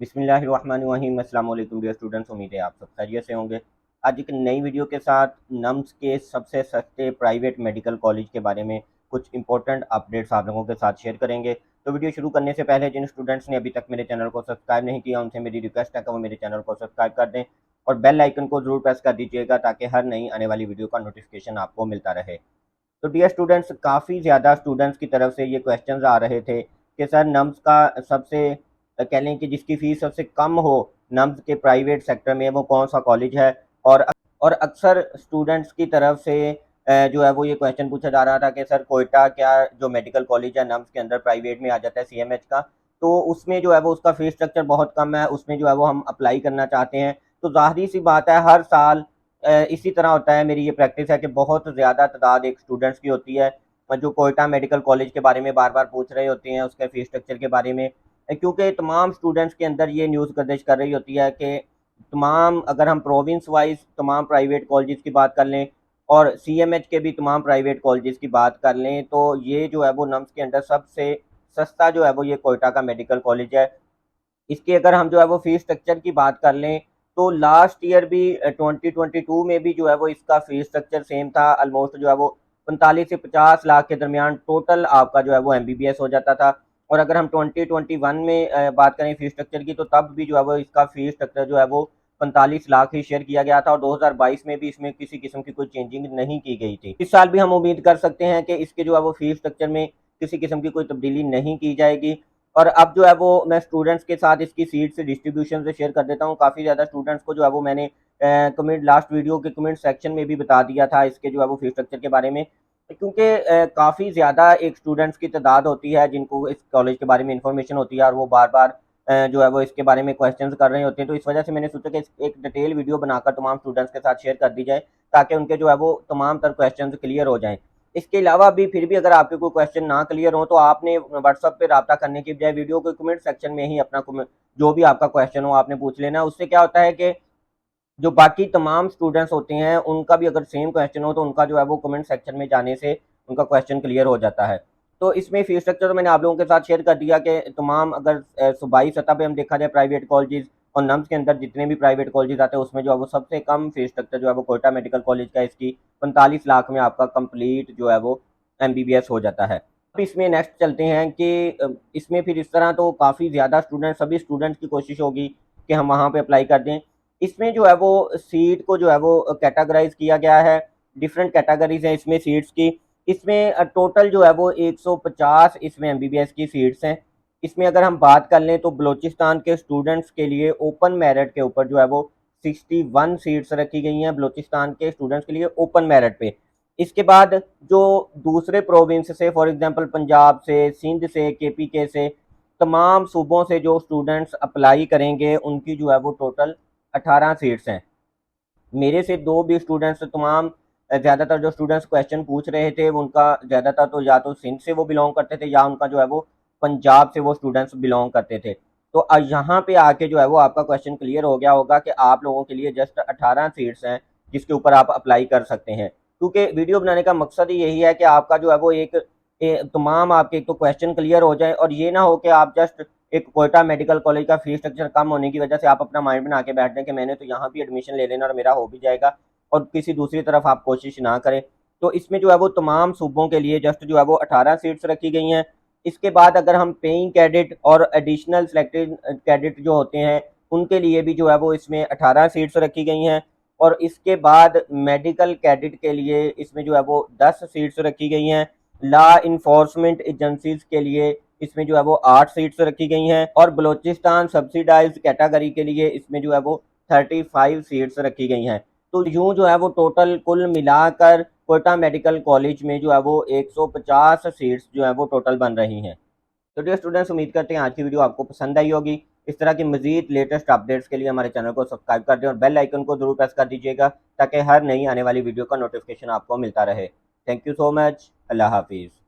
बिस्मिल्लाहिर्रहमानिर्रहीम। अस्सलाम वालेकुम डियर स्टूडेंट्स, उम्मीद है आप सब खैरियत से होंगे। आज एक नई वीडियो के साथ नम्स के सबसे सस्ते प्राइवेट मेडिकल कॉलेज के बारे में कुछ इंपॉर्टेंट अपडेट्स आप लोगों के साथ शेयर करेंगे। तो वीडियो शुरू करने से पहले जिन स्टूडेंट्स ने अभी तक मेरे चैनल को सब्सक्राइब नहीं किया उनसे मेरी रिक्वेस्ट है कि वो मेरे चैनल को सब्सक्राइब कर दें और बेल आइकन को जरूर प्रेस कर दीजिएगा ताकि हर नई आने वाली वीडियो का नोटिफिकेशन आपको मिलता रहे। तो डियर स्टूडेंट्स, काफ़ी ज़्यादा स्टूडेंट्स की तरफ से ये क्वेश्चंस आ रहे थे कि सर नम्स का सबसे कह लें कि जिसकी फ़ीस सबसे कम हो नम्स के प्राइवेट सेक्टर में वो कौन सा कॉलेज है। और अक्सर स्टूडेंट्स की तरफ से जो है वो ये क्वेश्चन पूछा जा रहा था कि सर कोयटा क्या जो मेडिकल कॉलेज है नम्स के अंदर प्राइवेट में आ जाता है सीएमएच का, तो उसमें जो है वो उसका फ़ीस स्ट्रक्चर बहुत कम है, उसमें जो है वो हम अप्लाई करना चाहते हैं। तो ज़ाहिर सी बात है हर साल इसी तरह होता है, मेरी ये प्रैक्टिस है कि बहुत ज़्यादा तादाद एक स्टूडेंट्स की होती है जो कोयटा मेडिकल कॉलेज के बारे में बार बार पूछ रहे होते हैं उसके फ़ीस स्ट्रक्चर के बारे में, क्योंकि तमाम स्टूडेंट्स के अंदर ये न्यूज़ गर्दिश कर रही होती है कि तमाम अगर हम प्रोविंस वाइज तमाम प्राइवेट कॉलेजेस की बात कर लें और सीएमएच के भी तमाम प्राइवेट कॉलेजेस की बात कर लें तो ये जो है वो नम्स के अंदर सबसे सस्ता जो है वो ये कोयटा का मेडिकल कॉलेज है। इसकी अगर हम जो है वो फ़ीस स्ट्रक्चर की बात कर लें तो लास्ट ईयर भी 2022 में भी जो है वो इसका फ़ीस स्ट्रक्चर सेम था। ऑलमोस्ट जो है वो 45 से 50 लाख के दरमियान टोटल आपका जो है वो एमबीबीएस हो जाता था। और अगर हम 2021 में बात करें फ़ीस स्ट्रक्चर की तो तब भी जो है वो इसका फ़ीस स्ट्रक्चर जो है वो 45 लाख ही शेयर किया गया था और 2022 में भी इसमें किसी किस्म की कोई चेंजिंग नहीं की गई थी। इस साल भी हम उम्मीद कर सकते हैं कि इसके जो है वो फ़ीस स्ट्रक्चर में किसी किस्म की कोई तब्दीली नहीं की जाएगी। और अब जो है वो मैं स्टूडेंट्स के साथ इसकी सीट से डिस्ट्रीब्यूशन से शेयर कर देता हूँ। काफ़ी ज़्यादा स्टूडेंट्स को जो है वो मैंने कमेंट लास्ट वीडियो के कमेंट सेक्शन में भी बता दिया था इसके जो है वो फीस स्ट्रक्चर के बारे में, क्योंकि काफ़ी ज़्यादा एक स्टूडेंट्स की तादाद होती है जिनको इस कॉलेज के बारे में इंफॉर्मेशन होती है और वो बार बार जो है वो इसके बारे में क्वेश्चन कर रहे होते हैं। तो इस वजह से मैंने सोचा कि एक डिटेल वीडियो बनाकर तमाम स्टूडेंट्स के साथ शेयर कर दी जाए ताकि उनके जो है वो तमाम तर क्वेश्चन क्लियर हो जाएँ। इसके अलावा भी फिर भी अगर आपके कोई क्वेश्चन ना क्लियर हो तो आपने व्हाट्सएप पे रब्ता करने की बजाय वीडियो के कमेंट सेक्शन में ही अपना जो भी आपका क्वेश्चन हो आपने पूछ लेना। उससे क्या होता है कि जो बाकी तमाम स्टूडेंट्स होते हैं उनका भी अगर सेम क्वेश्चन हो तो उनका जो है वो कमेंट सेक्शन में जाने से उनका क्वेश्चन क्लियर हो जाता है। तो इसमें फीस स्ट्रक्चर तो मैंने आप लोगों के साथ शेयर कर दिया कि तमाम अगर सूबाई सतह पे हम देखा जाए प्राइवेट कॉलेजेस और नम्स के अंदर जितने भी प्राइवेट कॉलेजेस आते हैं उसमें जो है वो सबसे कम फीस स्ट्रक्चर जो है वो कोयटा मेडिकल कॉलेज का इसकी 45 लाख में आपका कंप्लीट जो है वो एमबीबीएस हो जाता है। अब इसमें नेक्स्ट चलते हैं कि इसमें फिर इस तरह तो काफ़ी ज़्यादा सभी स्टूडेंट्स की कोशिश होगी कि हम वहाँ पे अप्लाई कर दें। इसमें जो है वो सीट को जो है वो कैटेगराइज किया गया है, डिफरेंट कैटेगरीज हैं इसमें सीट्स की। इसमें टोटल जो है वो 150 इसमें एमबीबीएस की सीट्स हैं। इसमें अगर हम बात कर लें तो बलूचिस्तान के स्टूडेंट्स के लिए ओपन मेरिट के ऊपर जो है वो 61 सीट्स रखी गई हैं बलूचिस्तान के स्टूडेंट्स के लिए ओपन मेरिट पे। इसके बाद जो दूसरे प्रोविंस से फॉर एग्जांपल पंजाब से, सिंध से, केपीके से, तमाम सूबों से जो स्टूडेंट्स अप्लाई करेंगे उनकी जो है वो टोटल 18 सीट्स हैं। मेरे से दो भी स्टूडेंट्स तमाम ज़्यादातर जो स्टूडेंट्स क्वेश्चन पूछ रहे थे उनका ज़्यादातर तो या तो सिंध से वो बिलोंग करते थे या उनका जो है वो पंजाब से वो स्टूडेंट्स बिलोंग करते थे। तो यहाँ पे आके जो है वो आपका क्वेश्चन क्लियर हो गया होगा कि आप लोगों के लिए जस्ट 18 सीट्स हैं जिसके ऊपर आप अप्लाई कर सकते हैं। क्योंकि वीडियो बनाने का मकसद ही यही है कि आपका जो है वो तमाम आपके एक तो क्वेश्चन क्लियर हो जाए और ये ना हो कि आप जस्ट एक कोयटा मेडिकल कॉलेज का फीस स्ट्रक्चर कम होने की वजह से आप अपना माइंड बना के बैठ जाएं कि मैंने तो यहाँ भी एडमिशन ले लेना और मेरा हो भी जाएगा और किसी दूसरी तरफ आप कोशिश ना करें। तो इसमें जो है वो तमाम सूबों के लिए जस्ट जो है वो 18 सीट्स रखी गई हैं। इसके बाद अगर हम पेइंग कैडेट और एडिशनल सेलेक्टेड कैडेट जो होते हैं उनके लिए भी जो है वो इसमें 18 सीट्स रखी गई हैं। और इसके बाद मेडिकल कैडेट के लिए इसमें जो है वो 10 सीट्स रखी गई हैं। लॉ इन्फोर्समेंट एजेंसीज के लिए इसमें जो है वो 8 सीट्स रखी गई हैं और बलूचिस्तान सब्सिडाइज्ड कैटेगरी के लिए इसमें जो है वो 35 सीट्स रखी गई हैं। तो यूँ जो है वो टोटल कुल मिलाकर कोयटा मेडिकल कॉलेज में जो है वो 150 सीट्स जो है वो टोटल बन रही हैं। तो डियर स्टूडेंट्स, उम्मीद करते हैं आज की वीडियो आपको पसंद आई होगी। इस तरह की मजीद लेटेस्ट अपडेट्स के लिए हमारे चैनल को सब्सक्राइब कर दें और बेल आइकन को जरूर प्रेस कर दीजिएगा ताकि हर नई आने वाली वीडियो का नोटिफिकेशन आपको मिलता रहे। Thank you so much. अल्लाह हाफिज़।